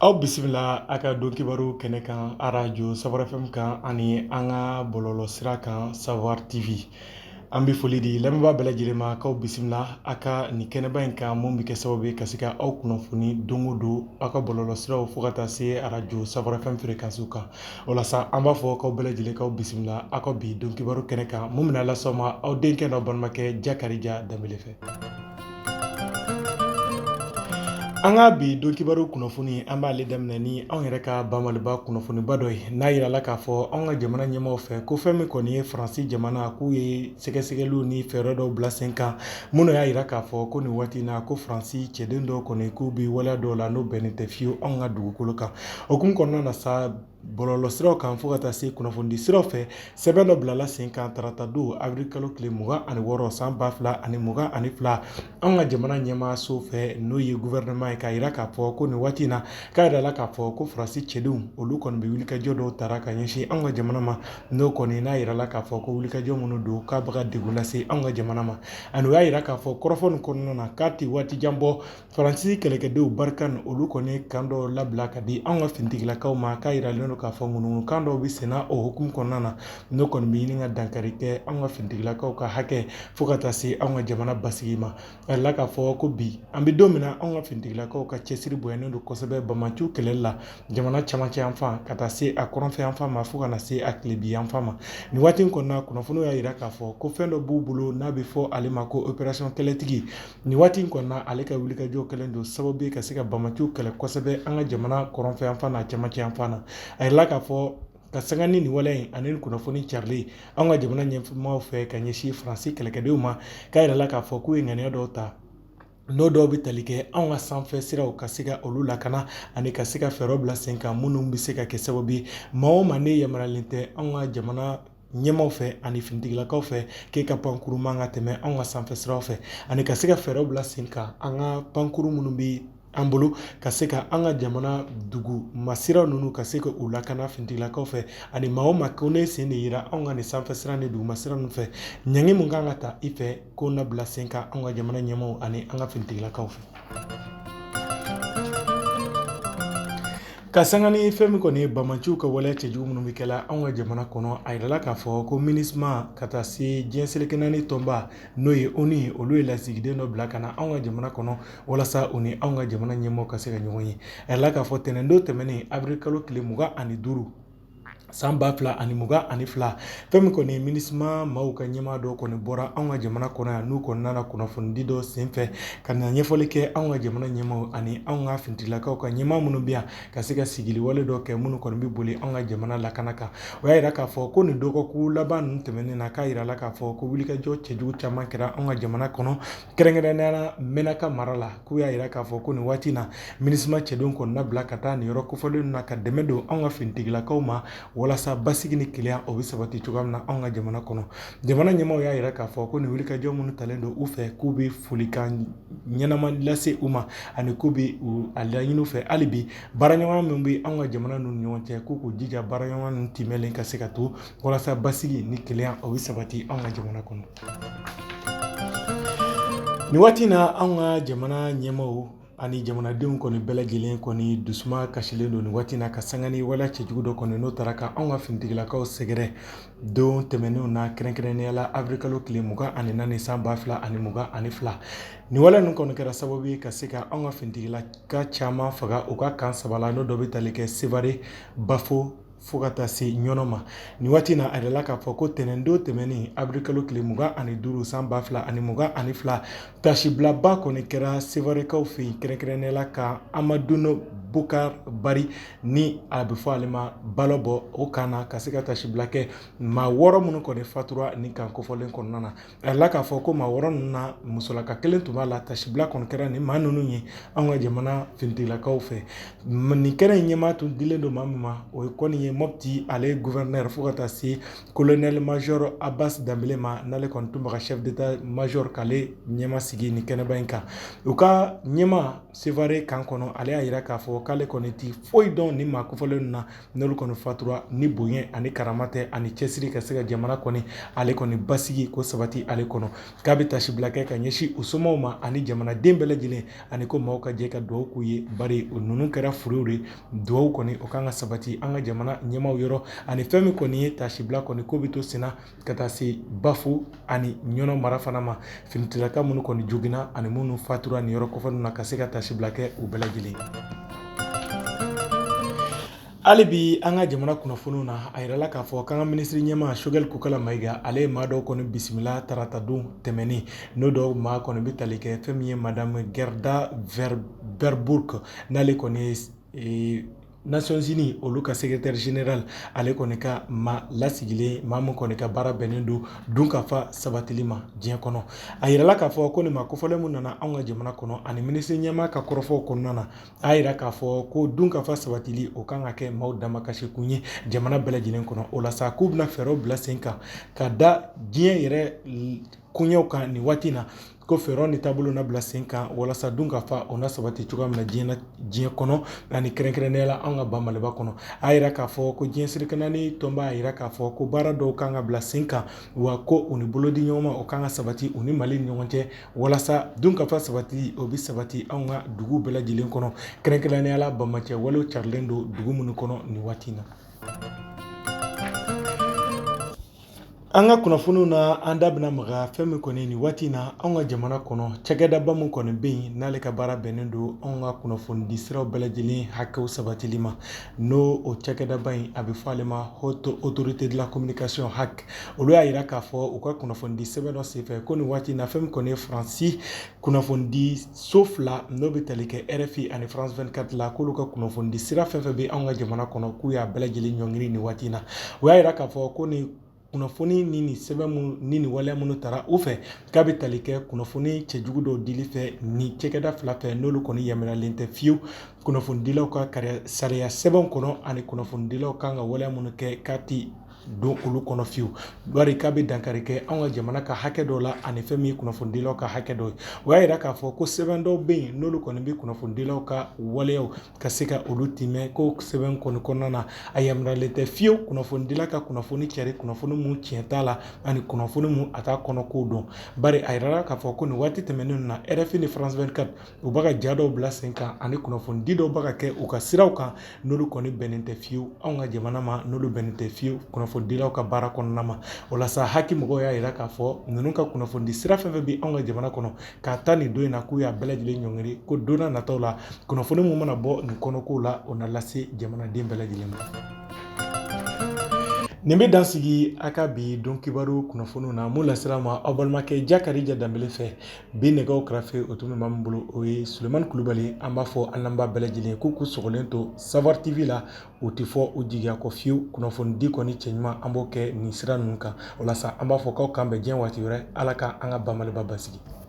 Aw bisimila a ka don kibaru kɛnɛ kan arajo Savoir FM kan ani an ka bɔlɔlɔ sira kan Savoir TV. An bɛ foli di lamɛnbaa bɛɛ lajɛlen ma k'aw bisimila a ka nin kɛnɛba in kan mun bɛ kɛ sababu ye ka se ka aw kunnafoni don o don aw ka bɔlɔlɔ siraw fo ka taa se arajo Savoir FM fréquence kan. O la sa an b'a fɔ k'aw bɛɛ lajɛlen k'aw bisimila aw ka bi don kibaru kɛnɛ kan mun bɛna las'aw ma aw denkɛ n'aw balimakɛ Jakarija Danbele fɛ. An ka bi don kibaru kunnafoni an b'ale daminɛ ni anw yɛrɛ ka banbaliba kunnafoniba dɔ ye n'a yirala k'a fɔ anw ka jamana ɲɛmaaw fɛ ko fɛn min kɔni ye Faransi jamana k'u ye sɛgɛsɛgɛliw ni fɛɛrɛ dɔw bila sen kan minnu y'a yira k'a fɔ ko nin waati in na ko Faransi cɛden dɔw kɔni k'u bi waleya dɔw la n'o bɛnnen tɛ fiyewu anw ka dugukolo kan o hukumu kɔnɔna na sa bɔlɔlɔ siraw kan fo ka taa se kunnafonidi siraw fɛ sɛbɛn dɔ bilala sen kan tarata don avril kalo tile 26 san 2022 anw ka jamana ɲɛmaaso fɛ n'o ye gouvernement ye k'a yira k'a fɔ ko nin waati in na k'a yirala k'a fɔ ko Faransi cɛdenw olu kɔni bɛ wulikajɔ dɔw tara ka ɲɛsin anw ka jamana ma n'o kɔni n'a yirala k'a fɔ ko wulikajɔ minnu don k'a bɛ ka degun lase anw ka jamana ma ani o y'a yira k'a fɔ kɔrɔfɔ nin kɔnɔna na k'a tɛ waati jan bɔ Faransi kɛlɛkɛdenw Barkhane olu kɔni kan dɔ labila ka di anw ka finitigilakaw ma k'a yiralen don k'a fɔ ŋunuŋunukan dɔw bɛ senna o hukumu kɔnɔna na n'o kɔni bɛ ɲini ka dankari kɛ anw ka finitigilakaw ka hakɛ fo ka taa se anw ka jamana basigi ma a yirala k'a fɔ ko bi an bɛ don min na anw ka finitigilakaw ka cɛsiri bonyalen don kosɛbɛ Bamaciw kɛlɛli la jamana camancɛ yan fan ka taa se a kɔrɔnfɛ yan fan ma fo ka na se a tilebi yan fan ma nin waati in kɔnɔna kunnafoniw y'a yira k'a fɔ ko fɛn dɔ b'u bolo n'a bɛ fɔ ale ma ko opération kɛlɛtigi nin waati in kɔnɔna ale ka wulikajɔ kɛlen don sababu ye ka se ka Bamaciw kɛlɛ kosɛbɛ an ka jamana kɔrɔnfɛ yan fan n'a camancɛ yan fan na a yirala k'a fɔ ka sanga ni nin waleya in ani kunnafoni carili an ka jamana ɲɛmaaw fɛ ka ɲɛsin Faransi kɛlɛkɛdenw ma k'a yirala k'a fɔ k'u ye ŋaniya dɔw ta n'o dɔw bɛ tali kɛ anw ka sanfɛ siraw ka se ka olu lakana ani ka se ka fɛɛrɛw bila sen kan minnu bɛ se ka kɛ sababu ye maa o maa ne yamaruyalen tɛ anw ka jamana ɲɛmaaw fɛ ani finitigilakaw fɛ k'e ka pankuru man ka tɛmɛ anw ka sanfɛ siraw fɛ ani ka se ka fɛɛrɛw bila sen kan an ka pankuru minnu bɛ an bolo ka se ka an ka jamana dugu masiraw ninnu ka se ka u lakana finitigilakaw fɛ ani maa o maa ko ne sen de yira anw ka nin sanfɛ sira ni dugu masira ninnu fɛ ɲangi mun kan ka ta i fɛ ko na bila sen kan anw ka jamana ɲɛmaaw ani an ka finitigilakaw fɛ. Ka sanga ni fɛn min kɔni ye Bamaciw ka waleya cɛjugu minnu bɛ kɛla anw ka jamana kɔnɔ a yirala k'a fɔ ko MINUSMA ka taa se diɲɛ seleke naani tɔnba n'o ye ONU ye olu ye lasigiden dɔ bila ka na anw ka jamana kɔnɔ walasa u ni anw ka jamana ɲɛmaaw ka se ka ɲɔgɔn ye a yirala k'a fɔ tɛnɛndon tɛmɛnen avril kalo tile 25 san 2022 fɛn min kɔni MINUSMA maaw ka ɲɛmaa dɔw kɔni bɔra anw ka jamana kɔnɔ yan n'u kɔni nana kunnafonidi dɔ senfɛ ka na ɲɛfɔli kɛ anw ka jamana ɲɛmaaw ani anw ka finitigilakaw ka ɲɛmaa minnu bɛ yan ka se ka sigiliwale dɔ kɛ minnu kɔni bɛ boli anw ka jamana lakana kan o y'a yira k'a fɔ ko nin dɔgɔkun laban ninnu tɛmɛnen na k'a yirala k'a fɔ ko wulikajɔ cɛjugu caman kɛra anw ka jamana kɔnɔ kɛrɛnkɛrɛnnenya Mɛnaka mara la k'u y'a yira k'a fɔ ko nin waati in na MINUSMA cɛdenw kɔni labila ka taa nin yɔrɔ kofɔlen na ka dɛmɛ don anw ka finitigilakaw ma walasa basigi ni keleya o bɛ sabati cogoya min na anw ka jamana kɔnɔ jamana ɲɛmaaw y'a yira k'a fɔ ko nin wulikajɔ minnu talen don u fɛ k'u bɛ folikan ɲɛnama lase u ma ani k'u bɛ a laɲini u fɛ hali bi baaraɲɔgɔnya min bɛ anw ka jamana ninnu ni ɲɔgɔn cɛ k'u k'u jija baaraɲɔgɔnya ninnu timɛlen ka se ka to walasa basigi ni keleya o bɛ sabati anw ka jamana kɔnɔ nin waati in na anw ka jamana ɲɛmaaw ani jamanadenw kɔni bɛɛ lajɛlen kɔni dusuma kasilen don nin waati in na ka sanga ni waleya cɛjugu dɔ kɔni n'o taara ka anw ka finitigilakaw sɛgɛrɛ don tɛmɛnenw na kɛrɛnkɛrɛnnenya la avril kalo tile 24 san 2022 nin waleya ninnu kɔni kɛra sababu ye ka se ka anw ka finitigilaka caman faga u ka kan saba la n'o dɔ bɛ tali kɛ Sevare Bafo fo ka taa se ɲɔnɔ ma nin waati in na a yirala k'a fɔ ko tɛnɛndon tɛmɛnen avril kalo tile 25 san 2022 tasibilaba kɔni kɛra Sevarekaw fɛ yen kɛrɛnkɛrɛnnenya la ka Amaduno Bukar Bari ni a bɛ fɔ ale ma Balɔbɔ o kan na ka se ka tasibila kɛ maa 6 minnu kɔni fatura nin kan kofɔlen kɔnɔna na a yirala k'a fɔ ko maa 6 ninnu na musolaka kelen tun b'a la tasibila kɔni kɛra nin maa ninnu ye anw ka jamana finitigilakaw fɛ nin kɛnɛ in ɲɛmaa tun dilen don maa min ma o ye kɔni ye Mopti ale gouverneur fo ka taa se colonel major Abbas Danbele ma n'ale kɔni tun bɛ ka chef d'état major k'ale ɲɛmaa sigi nin kɛnɛba in kan u ka ɲɛmaa Sevare kan kɔnɔ ale y'a yira k'a fɔ fɔ k'ale kɔni ti foyi dɔn ni maa kofɔlen na n'olu kɔni fatura ni bonya ani karama tɛ ani cɛsiri ka se ka jamana kɔni ale kɔni basigi ko sabati ale kɔnɔ k'a bɛ tasibila kɛ ka ɲɛsin u somɔgɔw ma ani jamanaden bɛɛ lajɛlen ani ko maaw ka jɛ ka dugawu k'u ye bari o ninnu kɛra furiw de dugawu kɔni o kan ka sabati an ka jamana ɲɛmaw yɔrɔ ani fɛn min kɔni ye tasibila kɔni ko bɛ to senna ka taa se bafu ani ɲɔnɔ mara fana ma finitigilaka minnu kɔni joginna ani minnu fatura nin yɔrɔ kɔfɛ na ka se ka tasibila kɛ u bɛɛ lajɛlen. hali bi an ka jamana kunnafoniw na a yirala k'a fɔ k'an ka minisiri ɲɛma Choguel Kokala Mayiga ale ye maa dɔw kɔni bisimila tarata don tɛmɛnen n'o dɔw maa kɔni bɛ tali kɛ fɛn min ye madame Gerda Verburg n'ale kɔni ye Nations Unies olu ka secrétaire général ale kɔni ka maa lasigilen maa min kɔni ka baara bɛnnen don dunkafa sabatili ma diɲɛ kɔnɔ a yirala k'a fɔ ko nin maa kofɔlen min nana anw ka jamana kɔnɔ ani minisiri ɲɛma ka kɔrɔfɔw kɔnɔna na a yira k'a fɔ ko dunkafa sabatili o kan ka kɛ maaw damakasi kun ye jamana bɛɛ lajɛlen kɔnɔ o la sa k'u bɛna fɛɛrɛw bila sen kan ka da diɲɛ yɛrɛ koɲɛw kan nin waati na ko fɛɛrɛw ni taabolo na bila sen kan walasa dunkafa o na sabati cogoya min na diɲɛ kɔnɔ ani kɛrɛnkɛrɛnnenya la an ka ba Maliba kɔnɔ a yira k'a fɔ ko diɲɛ sirikɛnɛni tɔn b'a yira k'a fɔ ko baara dɔw kan ka bila sen kan wa ko u ni bolodi ɲɔgɔn ma o kan ka sabati u ni Mali ni ɲɔgɔn cɛ walasa dunkafa sabati o bi sabati anw ka dugu bɛɛ lajɛlen kɔnɔ kɛrɛnkɛrɛnnenya la Bamacɛ walew carilen don dugu minnu kɔnɔ nin waati in na. an ka kunnafoniw na an da bɛna maga fɛn min kɔni nin waati in na anw ka jamana kɔnɔ cakɛdaba min kɔni bɛ yen n'ale ka baara bɛnnen don anw ka kunnafonidi siraw bɛɛ lajɛlen hakɛw sabatili ma n'o o cakɛdaba in a bɛ fɔ ale ma haute autorité de la communication HAC olu y'a jira k'a fɔ u ka kunnafonidi sɛbɛn dɔ senfɛ ko nin waati in na fɛn min kɔni ye Faransi kunnafonidi so fila n'o bɛ tali kɛ RFI ani France 24 la k'olu ka kunnafonidi sira fɛn fɛn bɛ anw ka jamana kɔnɔ k'u y'a bɛɛ lajɛlen ɲɔngiri nin waati in na u y'a jira k'a fɔ ko nin kunnafoni ni nin sɛbɛn ni nin waleya minnu taara u fɛ k'a bɛ tali kɛ kunnafoni cɛjugu dɔw dili fɛ ni cɛkɛda fila fɛ n'olu kɔni yamaruyalen tɛ fiyewu kunnafonidilaw ka sariya sɛbɛnw kɔnɔ ani kunnafonidilaw kan ka waleya minnu kɛ k'a ti don olu kɔnɔ fiyewu bari k'a bɛ dankari kɛ anw ka jamana ka hakɛ dɔw la ani fɛn min ye kunnafonidilaw ka hakɛ dɔw ye o y'a jira k'a fɔ ko sɛbɛn dɔw bɛ yen n'olu kɔni bɛ kunnafonidilaw ka waleyaw ka se ka olu timɛ ko sɛbɛn kɔni kɔnɔna na a yamaruyalen tɛ fiyewu kunnafonidila ka kunnafoni cari kunnafoni mun tiɲɛ t'a la ani kunnafoni mun a t'a kɔnɔ k'o dɔn bari a yirala k'a fɔ ko nin waati tɛmɛnen na RFI ni France 24 u bɛ ka ja dɔw bila sen kan ani kunnafonidi dɔw bɛ ka kɛ u ka siraw kan n'olu kɔni bɛnnen tɛ fiyewu anw ka jamana ma n'olu bɛnnen tɛ fiyewu kunnafonidilaw ka baara kɔnɔna ma o la sa haki mɔgɔw y'a jira k'a fɔ ninnu ka kunnafonidi sira fɛn fɛn bɛ anw ka jamana kɔnɔ k'a ta nin don in na k'u y'a bɛɛ lajɛlen ɲɔngiri ko don n'a nataw la kunnafoni mun mana bɔ nin kɔnɔkow la o na lase jamanaden bɛɛ lajɛlen ma. nin bɛ dan sigi a ka bi don kibaru kunnafoniw na mun lasira ma aw balimakɛ Jakarija Danbele fɛ bi nɛgɛw kɛrɛfɛ o tun bɛ maa min bolo o ye Sulemani Kulubali an b'a fɔ an lamɛnbaa bɛɛ lajɛlen k'u k'u sɔgɔlen to Savoir TV la o tɛ fɔ o jigiya kɔ fiyewu kunnafonidi kɔni cɛ ɲuman an b'o kɛ nin sira ninnu kan o la sa an b'a fɔ k'aw kan bɛn diɲɛ waati wɛrɛ Ala ka an ka ba Maliba basigi.